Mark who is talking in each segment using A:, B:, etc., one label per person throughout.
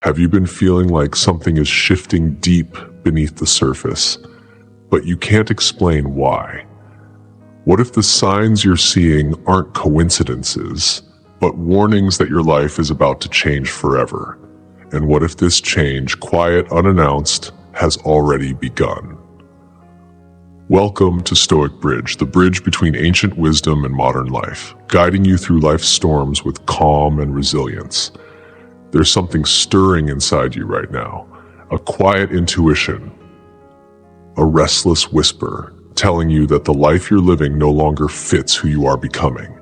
A: Have you been feeling like something is shifting deep beneath the surface, but you can't explain why? What if the signs you're seeing aren't coincidences, but warnings that your life is about to change forever? And what if this change, quiet, unannounced, has already begun? Welcome to Stoic Bridge, the bridge between ancient wisdom and modern life, guiding you through life's storms with calm and resilience. There's something stirring inside you right now, a quiet intuition, a restless whisper telling you that the life you're living no longer fits who you are becoming.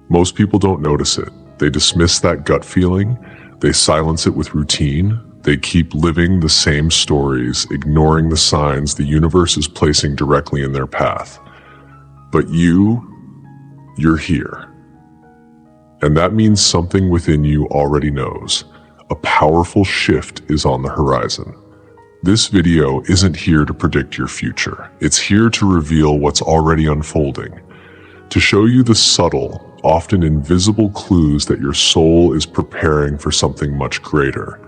A: Most people don't notice it. They dismiss that gut feeling, they silence it with routine, they keep living the same stories, ignoring the signs the universe is placing directly in their path. But you're here. And that means something within you already knows. A powerful shift is on the horizon. This video isn't here to predict your future. It's here to reveal what's already unfolding, to show you the subtle, often invisible clues that your soul is preparing for something much greater.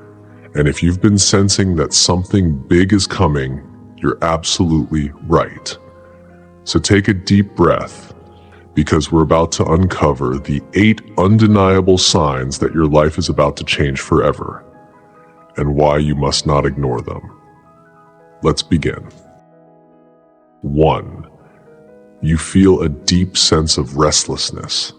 A: And if you've been sensing that something big is coming, you're absolutely right. So take a deep breath, because we're about to uncover the 8 undeniable signs that your life is about to change forever, and why you must not ignore them. Let's begin. 1. You feel a deep sense of restlessness.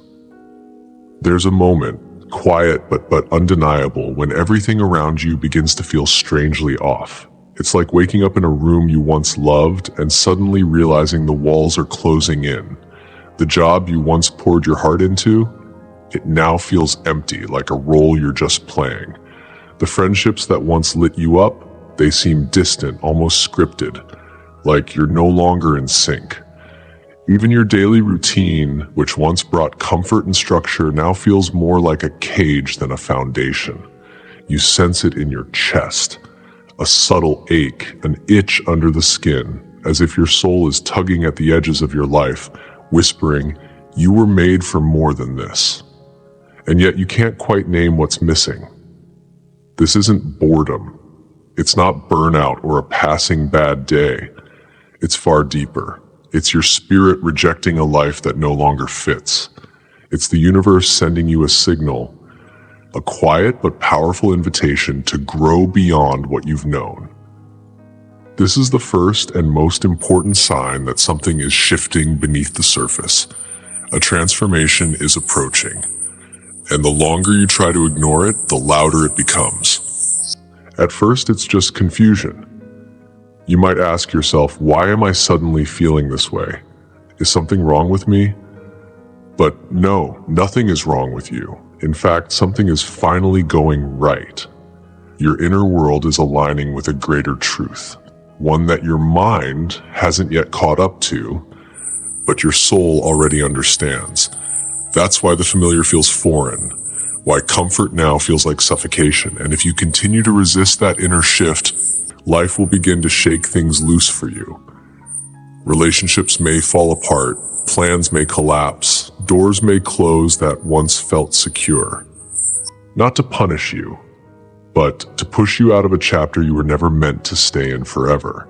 A: There's a moment, quiet but undeniable, when everything around you begins to feel strangely off. It's like waking up in a room you once loved and suddenly realizing the walls are closing in. The job you once poured your heart into, it now feels empty, like a role you're just playing. The friendships that once lit you up, they seem distant, almost scripted, like you're no longer in sync. Even your daily routine, which once brought comfort and structure, now feels more like a cage than a foundation. You sense it in your chest, a subtle ache, an itch under the skin, as if your soul is tugging at the edges of your life, whispering, you were made for more than this. And yet you can't quite name what's missing. This isn't boredom. It's not burnout or a passing bad day. It's far deeper. It's your spirit rejecting a life that no longer fits. It's the universe sending you a signal, a quiet but powerful invitation to grow beyond what you've known. This is the first and most important sign that something is shifting beneath the surface. A transformation is approaching. And the longer you try to ignore it, the louder it becomes. At first, it's just confusion. You might ask yourself, why am I suddenly feeling this way? Is something wrong with me? But no, nothing is wrong with you. In fact, something is finally going right. Your inner world is aligning with a greater truth. One that your mind hasn't yet caught up to, but your soul already understands. That's why the familiar feels foreign, why comfort now feels like suffocation. And if you continue to resist that inner shift, life will begin to shake things loose for you. Relationships may fall apart, plans may collapse, doors may close that once felt secure. Not to punish you, but to push you out of a chapter you were never meant to stay in forever.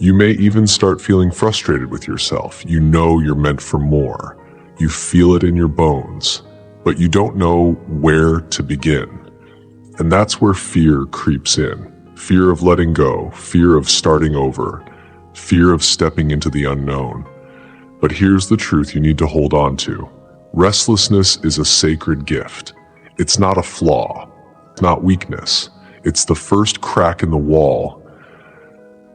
A: You may even start feeling frustrated with yourself. You know you're meant for more. You feel it in your bones, but you don't know where to begin. And that's where fear creeps in. Fear of letting go, fear of starting over, fear of stepping into the unknown. But here's the truth you need to hold on to. Restlessness is a sacred gift. It's not a flaw. Not weakness. It's the first crack in the wall,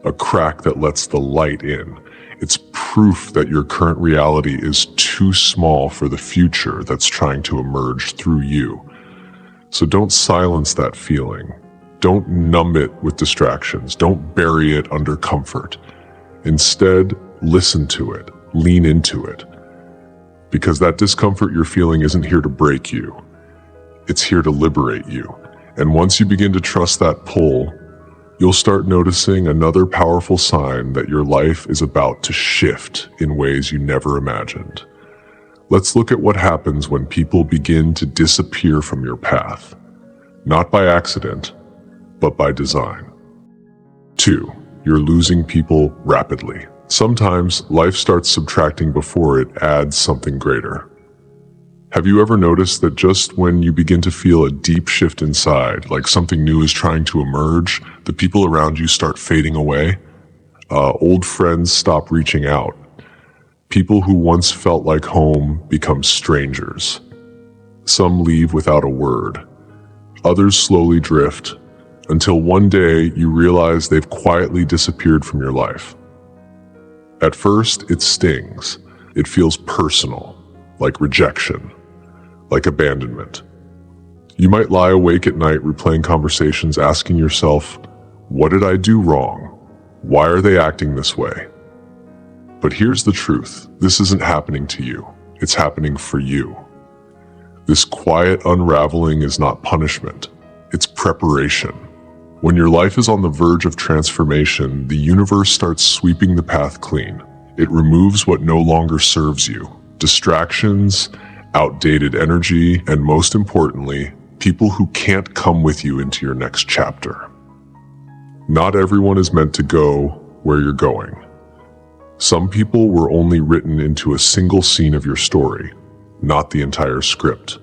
A: a crack that lets the light in. It's proof that your current reality is too small for the future that's trying to emerge through you. So don't silence that feeling. Don't numb it with distractions. Don't bury it under comfort. Instead, listen to it, lean into it. Because that discomfort you're feeling isn't here to break you. It's here to liberate you. And once you begin to trust that pull, you'll start noticing another powerful sign that your life is about to shift in ways you never imagined. Let's look at what happens when people begin to disappear from your path. not by accident, but by design. 2. You're losing people rapidly. Sometimes life starts subtracting before it adds something greater. Have you ever noticed that just when you begin to feel a deep shift inside, like something new is trying to emerge, the people around you start fading away? Old friends stop reaching out. People who once felt like home become strangers. Some leave without a word. Others slowly drift, until one day you realize they've quietly disappeared from your life. At first, it stings. It feels personal, like rejection, like abandonment. You might lie awake at night replaying conversations, asking yourself, what did I do wrong? Why are they acting this way? But here's the truth. This isn't happening to you. It's happening for you. This quiet unraveling is not punishment. It's preparation. When your life is on the verge of transformation, the universe starts sweeping the path clean. It removes what no longer serves you. Distractions, outdated energy, and most importantly, people who can't come with you into your next chapter. Not everyone is meant to go where you're going. Some people were only written into a single scene of your story, not the entire script.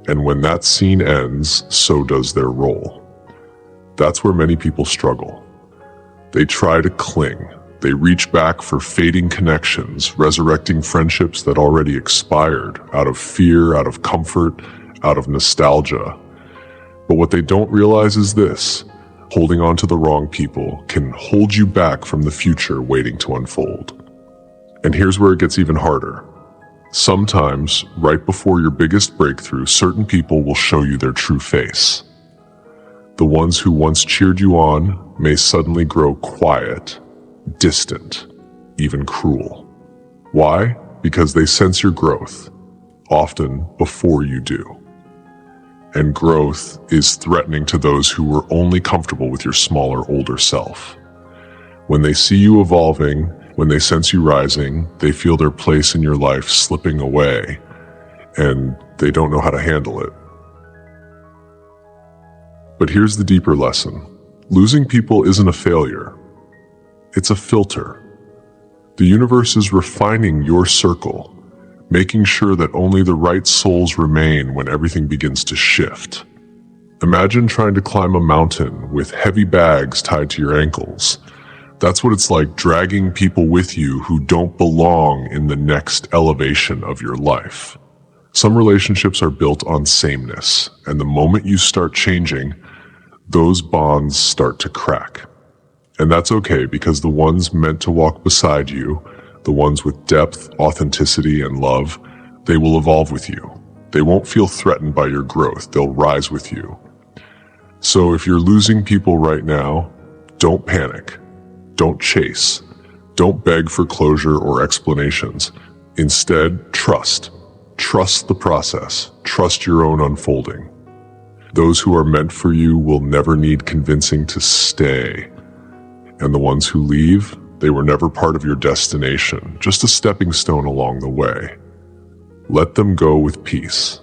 A: And when that scene ends, so does their role. That's where many people struggle. They try to cling. They reach back for fading connections, resurrecting friendships that already expired, out of fear, out of comfort, out of nostalgia. But what they don't realize is this: holding on to the wrong people can hold you back from the future waiting to unfold. And here's where it gets even harder. Sometimes, right before your biggest breakthrough, certain people will show you their true face. The ones who once cheered you on may suddenly grow quiet, distant, even cruel. Why? Because they sense your growth, often before you do. And growth is threatening to those who were only comfortable with your smaller, older self. When they see you evolving, when they sense you rising, they feel their place in your life slipping away, and they don't know how to handle it. But here's the deeper lesson. Losing people isn't a failure. It's a filter. The universe is refining your circle, making sure that only the right souls remain when everything begins to shift. Imagine trying to climb a mountain with heavy bags tied to your ankles. That's what it's like dragging people with you who don't belong in the next elevation of your life. Some relationships are built on sameness, and the moment you start changing, those bonds start to crack. And that's okay, because the ones meant to walk beside you, the ones with depth, authenticity, and love, they will evolve with you. They won't feel threatened by your growth. They'll rise with you. So if you're losing people right now, don't panic. Don't chase. Don't beg for closure or explanations. Instead, trust. Trust the process. Trust your own unfolding. Those who are meant for you will never need convincing to stay. And the ones who leave, they were never part of your destination, just a stepping stone along the way. Let them go with peace.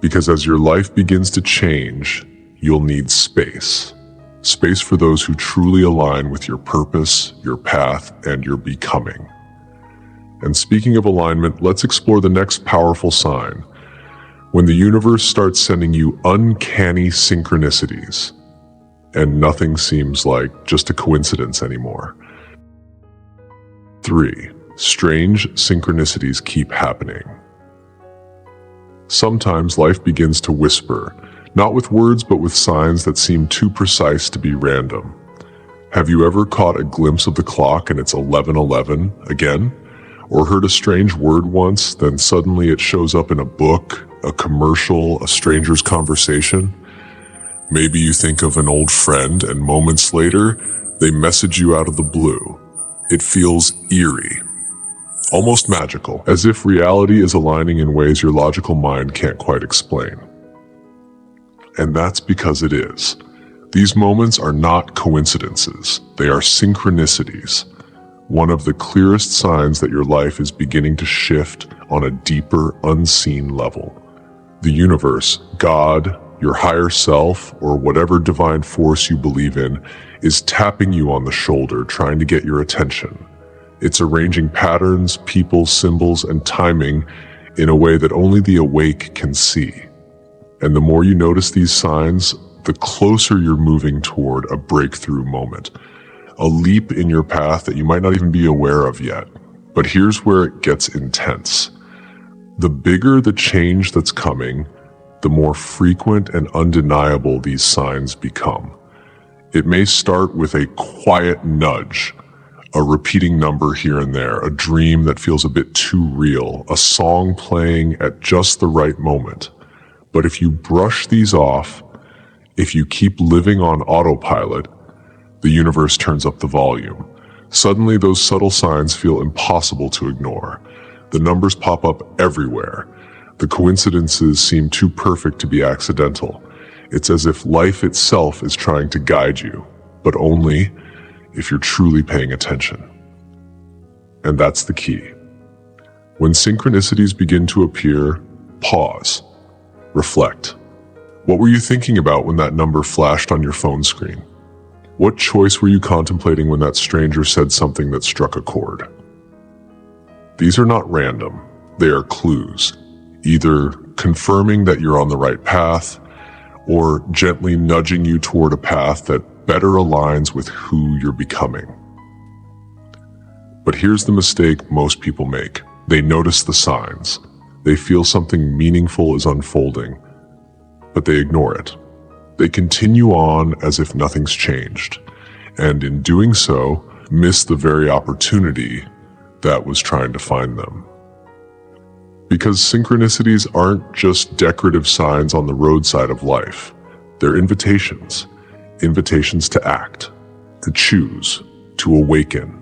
A: Because as your life begins to change, you'll need space. Space for those who truly align with your purpose, your path, and your becoming. And speaking of alignment, let's explore the next powerful sign. When the universe starts sending you uncanny synchronicities, and nothing seems like just a coincidence anymore. 3. Strange synchronicities keep happening. Sometimes life begins to whisper, not with words but with signs that seem too precise to be random. Have you ever caught a glimpse of the clock and it's 11:11 again? Or heard a strange word once, then suddenly it shows up in a book, a commercial, a stranger's conversation? Maybe you think of an old friend and moments later, they message you out of the blue. It feels eerie, almost magical, as if reality is aligning in ways your logical mind can't quite explain. And that's because it is. These moments are not coincidences, they are synchronicities. One of the clearest signs that your life is beginning to shift on a deeper, unseen level. The universe, God, your higher self, or whatever divine force you believe in, is tapping you on the shoulder, trying to get your attention. It's arranging patterns, people, symbols, and timing in a way that only the awake can see. And the more you notice these signs, the closer you're moving toward a breakthrough moment, a leap in your path that you might not even be aware of yet. But here's where it gets intense. The bigger the change that's coming, the more frequent and undeniable these signs become. It may start with a quiet nudge, a repeating number here and there, a dream that feels a bit too real, a song playing at just the right moment. But if you brush these off, if you keep living on autopilot, the universe turns up the volume. Suddenly, those subtle signs feel impossible to ignore. The numbers pop up everywhere. The coincidences seem too perfect to be accidental. It's as if life itself is trying to guide you, but only if you're truly paying attention. And that's the key. When synchronicities begin to appear, pause, reflect. What were you thinking about when that number flashed on your phone screen? What choice were you contemplating when that stranger said something that struck a chord? These are not random. They are clues, either confirming that you're on the right path or gently nudging you toward a path that better aligns with who you're becoming. But here's the mistake most people make. They notice the signs. They feel something meaningful is unfolding, but they ignore it. They continue on as if nothing's changed, and in doing so, miss the very opportunity that was trying to find them. Because synchronicities aren't just decorative signs on the roadside of life. They're invitations. Invitations to act, to choose, to awaken.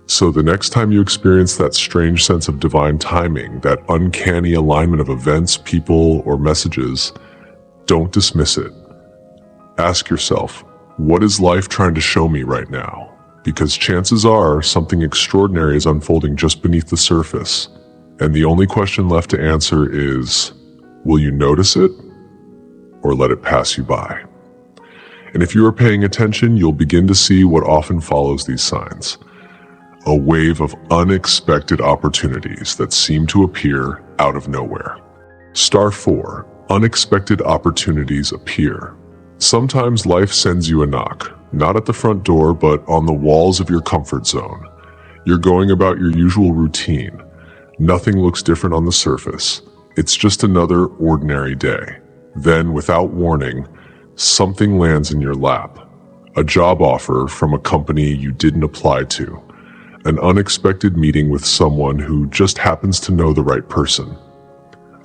A: So the next time you experience that strange sense of divine timing, that uncanny alignment of events, people, or messages, don't dismiss it. Ask yourself, what is life trying to show me right now? Because chances are something extraordinary is unfolding just beneath the surface. And the only question left to answer is, will you notice it or let it pass you by? And if you are paying attention, you'll begin to see what often follows these signs. A wave of unexpected opportunities that seem to appear out of nowhere. Star 4. Unexpected opportunities appear. Sometimes life sends you a knock, not at the front door, but on the walls of your comfort zone. You're going about your usual routine. Nothing looks different on the surface. It's just another ordinary day. Then, without warning, something lands in your lap. A job offer from a company you didn't apply to. An unexpected meeting with someone who just happens to know the right person.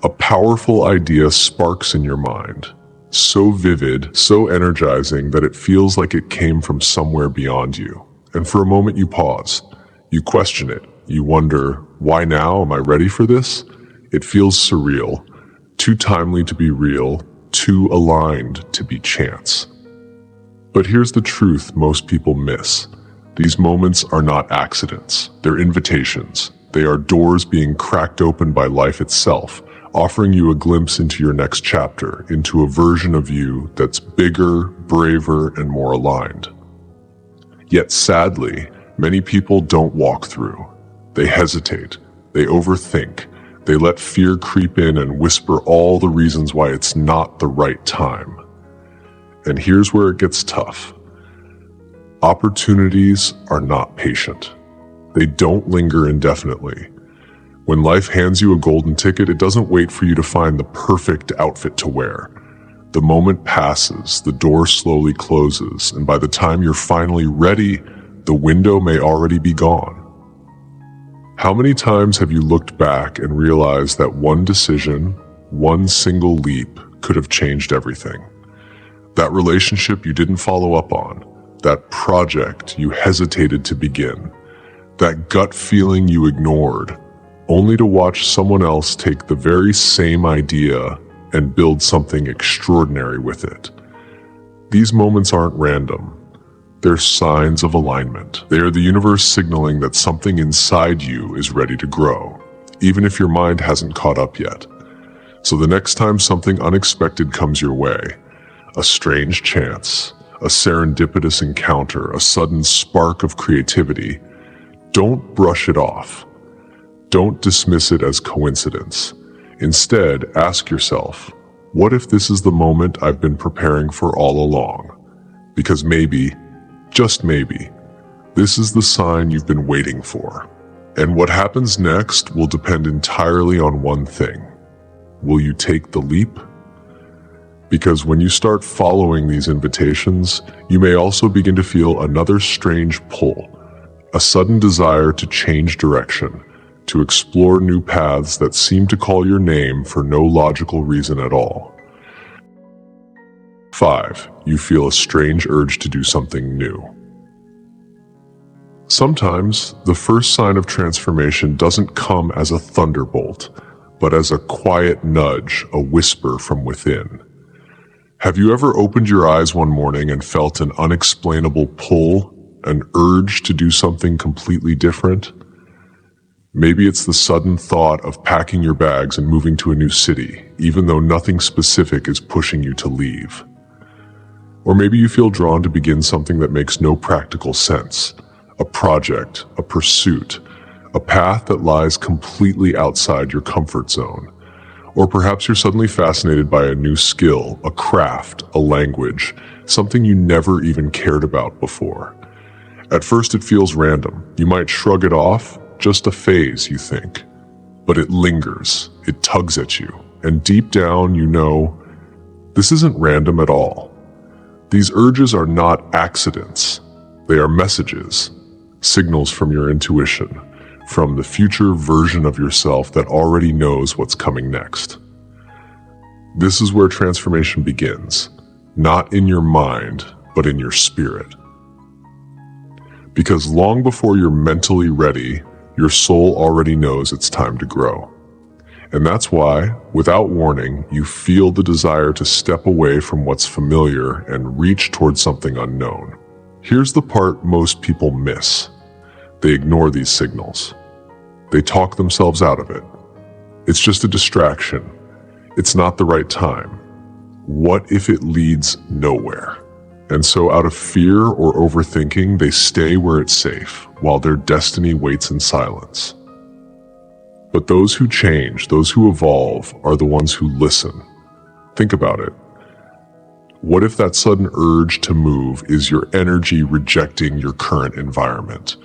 A: A powerful idea sparks in your mind. So vivid, so energizing that it feels like it came from somewhere beyond you. And for a moment you pause. You question it. You wonder, why now? Am I ready for this? It feels surreal, too timely to be real, too aligned to be chance. But here's the truth most people miss. These moments are not accidents. They're invitations. They are doors being cracked open by life itself, offering you a glimpse into your next chapter, into a version of you that's bigger, braver, and more aligned. Yet sadly, many people don't walk through. They hesitate. They overthink. They let fear creep in and whisper all the reasons why it's not the right time. And here's where it gets tough. Opportunities are not patient. They don't linger indefinitely. When life hands you a golden ticket, it doesn't wait for you to find the perfect outfit to wear. The moment passes, the door slowly closes, and by the time you're finally ready, the window may already be gone. How many times have you looked back and realized that one decision, one single leap, could have changed everything? That relationship you didn't follow up on, that project you hesitated to begin, that gut feeling you ignored, only to watch someone else take the very same idea and build something extraordinary with it. These moments aren't random. They're signs of alignment. They are the universe signaling that something inside you is ready to grow, even if your mind hasn't caught up yet. So the next time something unexpected comes your way, a strange chance, a serendipitous encounter, a sudden spark of creativity, don't brush it off. Don't dismiss it as coincidence. Instead, ask yourself, what if this is the moment I've been preparing for all along? Because maybe, just maybe, this is the sign you've been waiting for. And what happens next will depend entirely on one thing. Will you take the leap? Because when you start following these invitations, you may also begin to feel another strange pull, a sudden desire to change direction, to explore new paths that seem to call your name for no logical reason at all. 5. You feel a strange urge to do something new. Sometimes, the first sign of transformation doesn't come as a thunderbolt, but as a quiet nudge, a whisper from within. Have you ever opened your eyes one morning and felt an unexplainable pull, an urge to do something completely different? Maybe it's the sudden thought of packing your bags and moving to a new city, even though nothing specific is pushing you to leave. Or maybe you feel drawn to begin something that makes no practical sense, a project, a pursuit, a path that lies completely outside your comfort zone. Or perhaps you're suddenly fascinated by a new skill, a craft, a language, something you never even cared about before. At first it feels random. You might shrug it off, just a phase, you think. But it lingers, it tugs at you, and deep down you know, this isn't random at all. These urges are not accidents. They are messages, signals from your intuition, from the future version of yourself that already knows what's coming next. This is where transformation begins, not in your mind, but in your spirit. Because long before you're mentally ready, your soul already knows it's time to grow. And that's why, without warning, you feel the desire to step away from what's familiar and reach towards something unknown. Here's the part most people miss. They ignore these signals. They talk themselves out of it. It's just a distraction. It's not the right time. What if it leads nowhere? And so out of fear or overthinking, they stay where it's safe, while their destiny waits in silence. But those who change, those who evolve, are the ones who listen. Think about it. What if that sudden urge to move is your energy rejecting your current environment?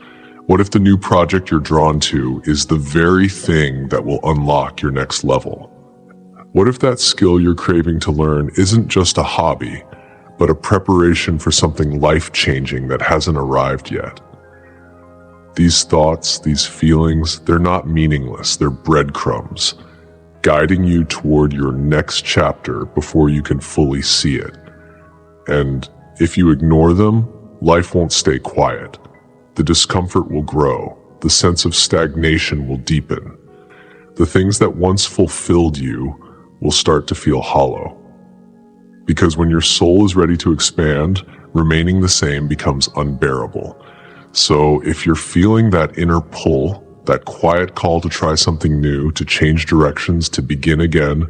A: What if the new project you're drawn to is the very thing that will unlock your next level? What if that skill you're craving to learn isn't just a hobby, but a preparation for something life-changing that hasn't arrived yet? These thoughts, these feelings, they're not meaningless, they're breadcrumbs, guiding you toward your next chapter before you can fully see it. And if you ignore them, life won't stay quiet. The discomfort will grow, the sense of stagnation will deepen. The things that once fulfilled you will start to feel hollow. Because when your soul is ready to expand, remaining the same becomes unbearable. So if you're feeling that inner pull, that quiet call to try something new, to change directions, to begin again,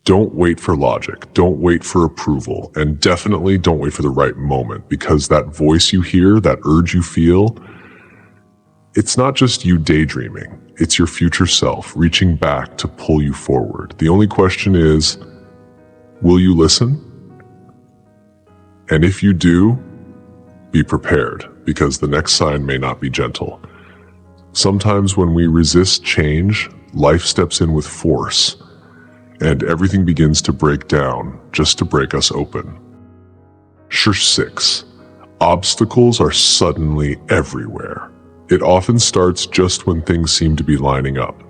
A: don't wait for logic, don't wait for approval, and definitely don't wait for the right moment, because that voice you hear, that urge you feel, it's not just you daydreaming, it's your future self reaching back to pull you forward. The only question is, will you listen? And if you do, be prepared, because the next sign may not be gentle. Sometimes when we resist change, life steps in with force, and everything begins to break down just to break us open. 6. Obstacles are suddenly everywhere. It often starts just when things seem to be lining up.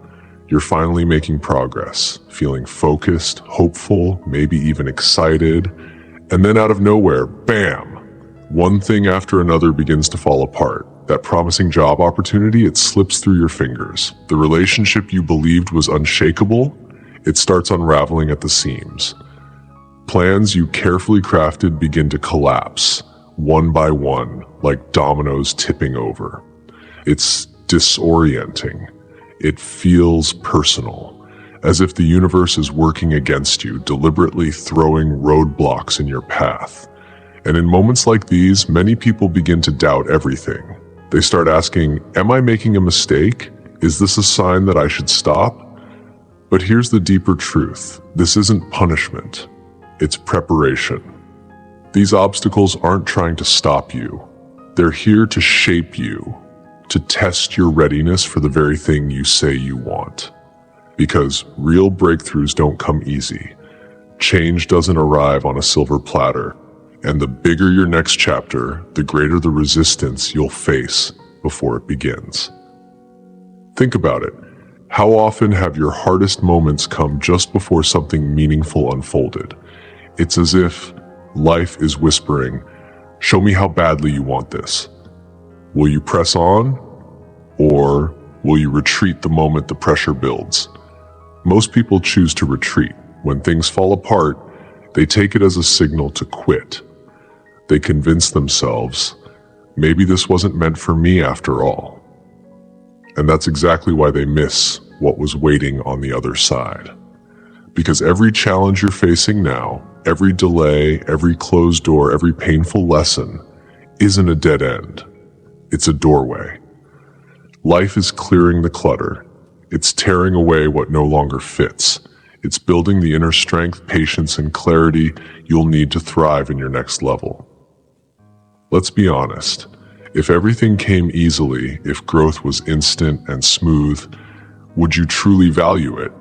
A: You're finally making progress, feeling focused, hopeful, maybe even excited, and then out of nowhere, bam! One thing after another begins to fall apart. That promising job opportunity, it slips through your fingers. The relationship you believed was unshakable, it starts unraveling at the seams. Plans you carefully crafted begin to collapse, one by one, like dominoes tipping over. It's disorienting. It feels personal, as if the universe is working against you, deliberately throwing roadblocks in your path. And in moments like these, many people begin to doubt everything. They start asking, am I making a mistake? Is this a sign that I should stop? But here's the deeper truth. This isn't punishment. It's preparation. These obstacles aren't trying to stop you. They're here to shape you, to test your readiness for the very thing you say you want. Because real breakthroughs don't come easy. Change doesn't arrive on a silver platter. And the bigger your next chapter, the greater the resistance you'll face before it begins. Think about it. How often have your hardest moments come just before something meaningful unfolded? It's as if life is whispering, show me how badly you want this. Will you press on? Or will you retreat the moment the pressure builds? Most people choose to retreat. When things fall apart, they take it as a signal to quit. They convince themselves, maybe this wasn't meant for me after all. And that's exactly why they miss what was waiting on the other side. Because every challenge you're facing now, every delay, every closed door, every painful lesson isn't a dead end. It's a doorway. Life is clearing the clutter. It's tearing away what no longer fits. It's building the inner strength, patience, and clarity you'll need to thrive in your next level. Let's be honest. If everything came easily, if growth was instant and smooth, would you truly value it?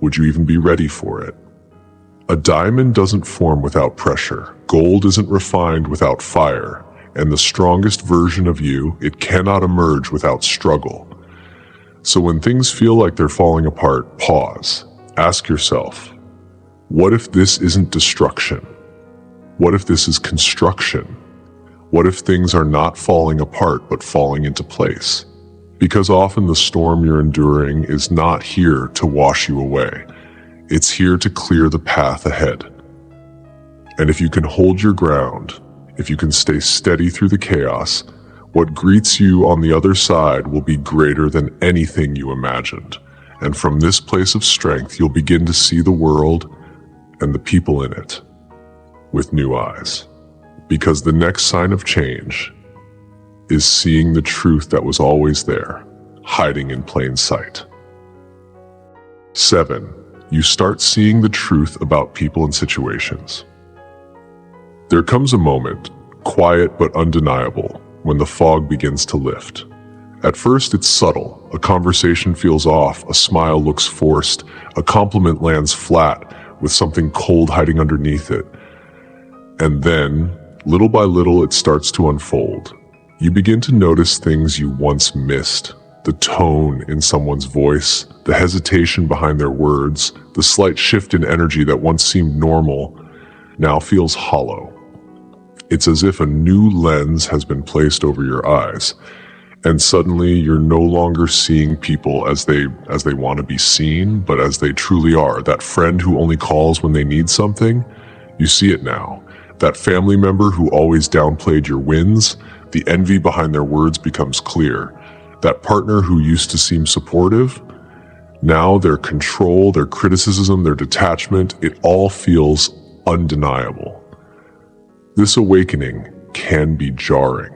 A: Would you even be ready for it? A diamond doesn't form without pressure. Gold isn't refined without fire. And the strongest version of you, it cannot emerge without struggle. So when things feel like they're falling apart, pause. Ask yourself, what if this isn't destruction? What if this is construction? What if things are not falling apart but falling into place? Because often the storm you're enduring is not here to wash you away. It's here to clear the path ahead. And if you can hold your ground, if you can stay steady through the chaos, what greets you on the other side will be greater than anything you imagined. And from this place of strength, you'll begin to see the world and the people in it with new eyes. Because the next sign of change is seeing the truth that was always there, hiding in plain sight. 7. You start seeing the truth about people and situations. There comes a moment, quiet but undeniable, when the fog begins to lift. At first it's subtle. A conversation feels off, a smile looks forced, a compliment lands flat with something cold hiding underneath it. And then, little by little, it starts to unfold. You begin to notice things you once missed. The tone in someone's voice, the hesitation behind their words, the slight shift in energy that once seemed normal now feels hollow. It's as if a new lens has been placed over your eyes, and suddenly you're no longer seeing people as they want to be seen, but as they truly are. That friend who only calls when they need something, you see it now. That family member who always downplayed your wins, the envy behind their words becomes clear. That partner who used to seem supportive, now their control, their criticism, their detachment, it all feels undeniable. This awakening can be jarring.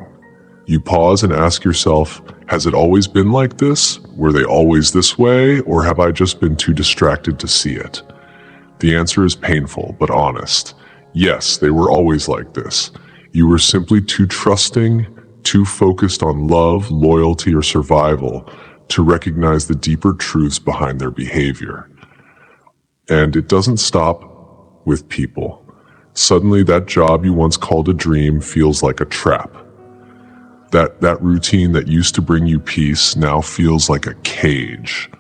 A: You pause and ask yourself, has it always been like this? Were they always this way? Or have I just been too distracted to see it? The answer is painful, but honest. Yes, they were always like this. You were simply too trusting, too focused on love, loyalty, or survival to recognize the deeper truths behind their behavior. And it doesn't stop with people. Suddenly, that job you once called a dream feels like a trap. That routine that used to bring you peace now feels like a cage.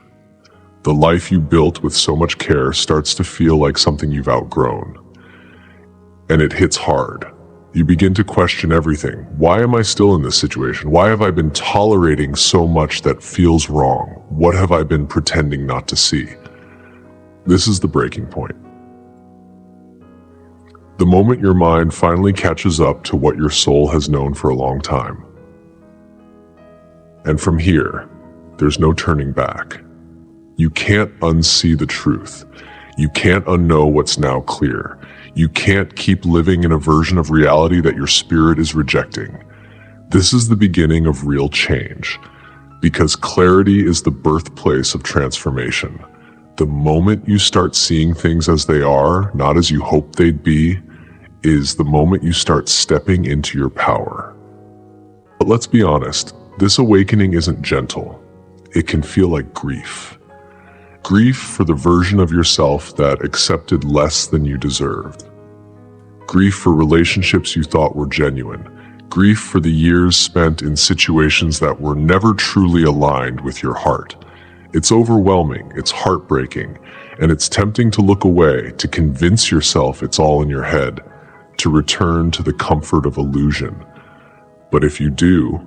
A: The life you built with so much care starts to feel like something you've outgrown. And it hits hard. You begin to question everything. Why am I still in this situation? Why have I been tolerating so much that feels wrong? What have I been pretending not to see? This is the breaking point. The moment your mind finally catches up to what your soul has known for a long time. And from here, there's no turning back. You can't unsee the truth. You can't unknow what's now clear. You can't keep living in a version of reality that your spirit is rejecting. This is the beginning of real change, because clarity is the birthplace of transformation. The moment you start seeing things as they are, not as you hoped they'd be, is the moment you start stepping into your power. But let's be honest, this awakening isn't gentle. It can feel like grief. Grief for the version of yourself that accepted less than you deserved. Grief for relationships you thought were genuine. Grief for the years spent in situations that were never truly aligned with your heart. It's overwhelming, it's heartbreaking, and it's tempting to look away, to convince yourself it's all in your head, to return to the comfort of illusion. But if you do,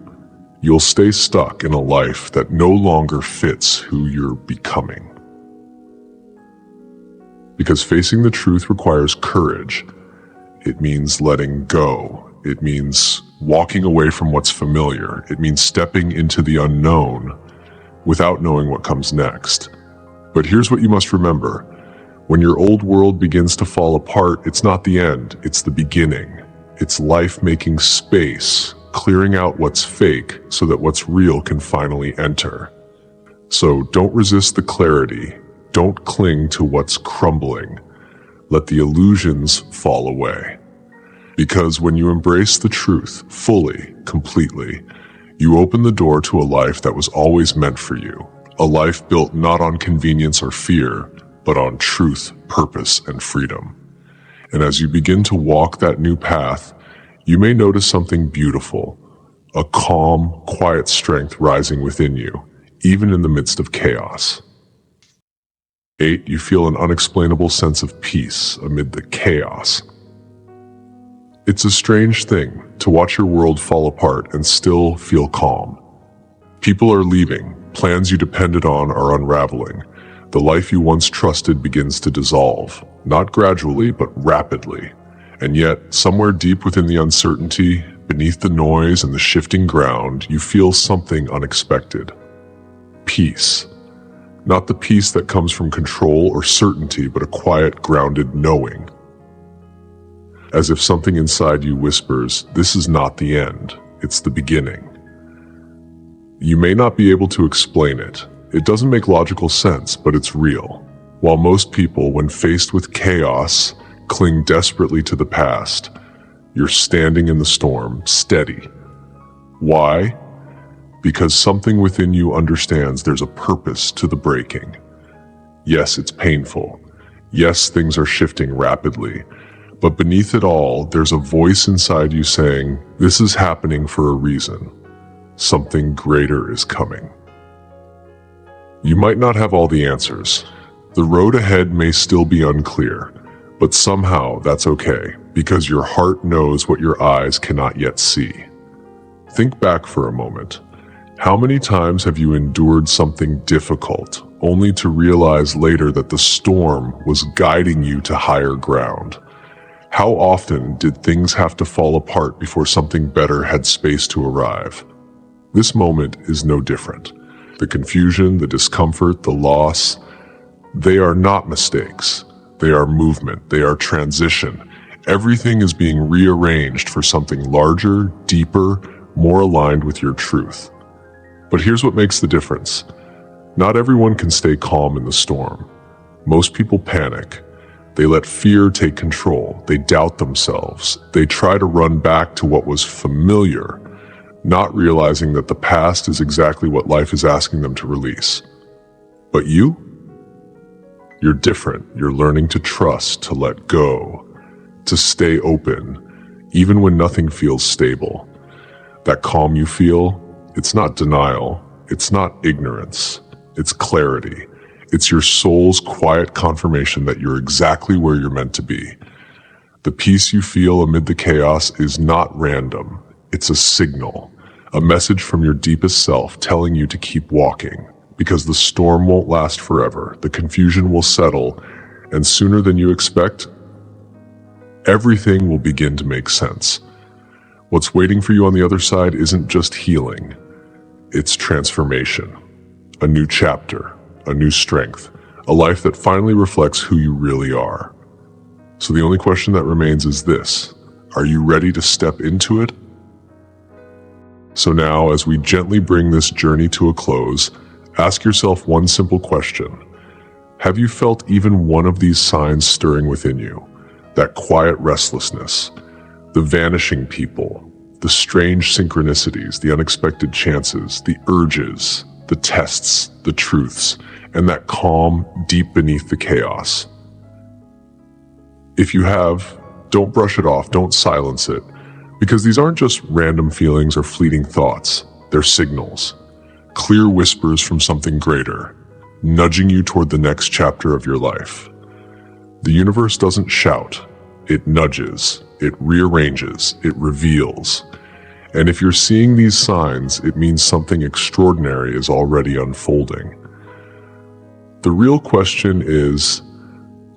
A: you'll stay stuck in a life that no longer fits who you're becoming. Because facing the truth requires courage. It means letting go. It means walking away from what's familiar. It means stepping into the unknown without knowing what comes next. But here's what you must remember. When your old world begins to fall apart, it's not the end, it's the beginning. It's life making space, clearing out what's fake so that what's real can finally enter. So don't resist the clarity. Don't cling to what's crumbling. Let the illusions fall away. Because when you embrace the truth fully, completely, you open the door to a life that was always meant for you. A life built not on convenience or fear, but on truth, purpose, and freedom. And as you begin to walk that new path, you may notice something beautiful, a calm, quiet strength rising within you, even in the midst of chaos. 8. You feel an unexplainable sense of peace amid the chaos. It's a strange thing to watch your world fall apart and still feel calm. People are leaving, plans you depended on are unraveling. The life you once trusted begins to dissolve, not gradually, but rapidly. And yet, somewhere deep within the uncertainty, beneath the noise and the shifting ground, you feel something unexpected. Peace. Not the peace that comes from control or certainty, but a quiet, grounded knowing. As if something inside you whispers, this is not the end, it's the beginning. You may not be able to explain it. It doesn't make logical sense, but it's real. While most people, when faced with chaos, cling desperately to the past, you're standing in the storm, steady. Why? Because something within you understands there's a purpose to the breaking. Yes, it's painful. Yes, things are shifting rapidly. But beneath it all, there's a voice inside you saying, this is happening for a reason. Something greater is coming. You might not have all the answers. The road ahead may still be unclear, but somehow that's okay, because your heart knows what your eyes cannot yet see. Think back for a moment. How many times have you endured something difficult, only to realize later that the storm was guiding you to higher ground? How often did things have to fall apart before something better had space to arrive? This moment is no different. The confusion, the discomfort, the loss, they are not mistakes. They are movement. They are transition. Everything is being rearranged for something larger, deeper, more aligned with your truth. But here's what makes the difference. Not everyone can stay calm in the storm. Most people panic. They let fear take control. They doubt themselves. They try to run back to what was familiar, not realizing that the past is exactly what life is asking them to release. But you're different. You're learning to trust, to let go, to stay open, even when nothing feels stable. That calm you feel, it's not denial, it's not ignorance, it's clarity. It's your soul's quiet confirmation that you're exactly where you're meant to be. The peace you feel amid the chaos is not random. It's a signal, a message from your deepest self telling you to keep walking, because the storm won't last forever, the confusion will settle, and sooner than you expect, everything will begin to make sense. What's waiting for you on the other side isn't just healing, it's transformation, a new chapter, a new strength, a life that finally reflects who you really are. So the only question that remains is this: are you ready to step into it? So now, as we gently bring this journey to a close, ask yourself one simple question. Have you felt even one of these signs stirring within you? That quiet restlessness, the vanishing people, the strange synchronicities, the unexpected chances, the urges, the tests, the truths, and that calm deep beneath the chaos. If you have, don't brush it off, don't silence it, because these aren't just random feelings or fleeting thoughts, they're signals, clear whispers from something greater, nudging you toward the next chapter of your life. The universe doesn't shout, it nudges, it rearranges, it reveals. And if you're seeing these signs, it means something extraordinary is already unfolding. The real question is,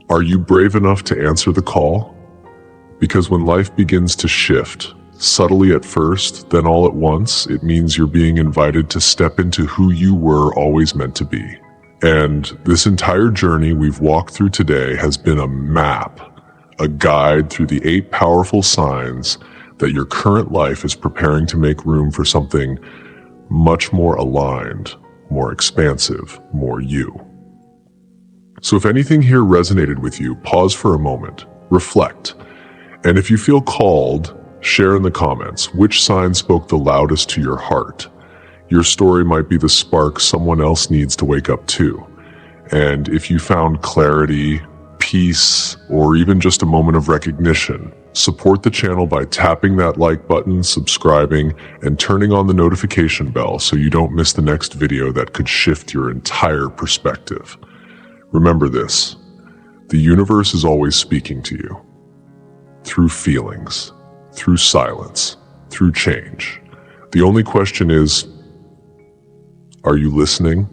A: are you brave enough to answer the call? Because when life begins to shift, subtly at first, then all at once, it means you're being invited to step into who you were always meant to be. And this entire journey we've walked through today has been a map, a guide through the 8 powerful signs that your current life is preparing to make room for something much more aligned, more expansive, more you. So if anything here resonated with you, pause for a moment, reflect, and if you feel called, share in the comments which sign spoke the loudest to your heart. Your story might be the spark someone else needs to wake up to. And if you found clarity, peace, or even just a moment of recognition, support the channel by tapping that like button, subscribing, and turning on the notification bell so you don't miss the next video that could shift your entire perspective. Remember this: the universe is always speaking to you. Through feelings, through silence, through change. The only question is, are you listening?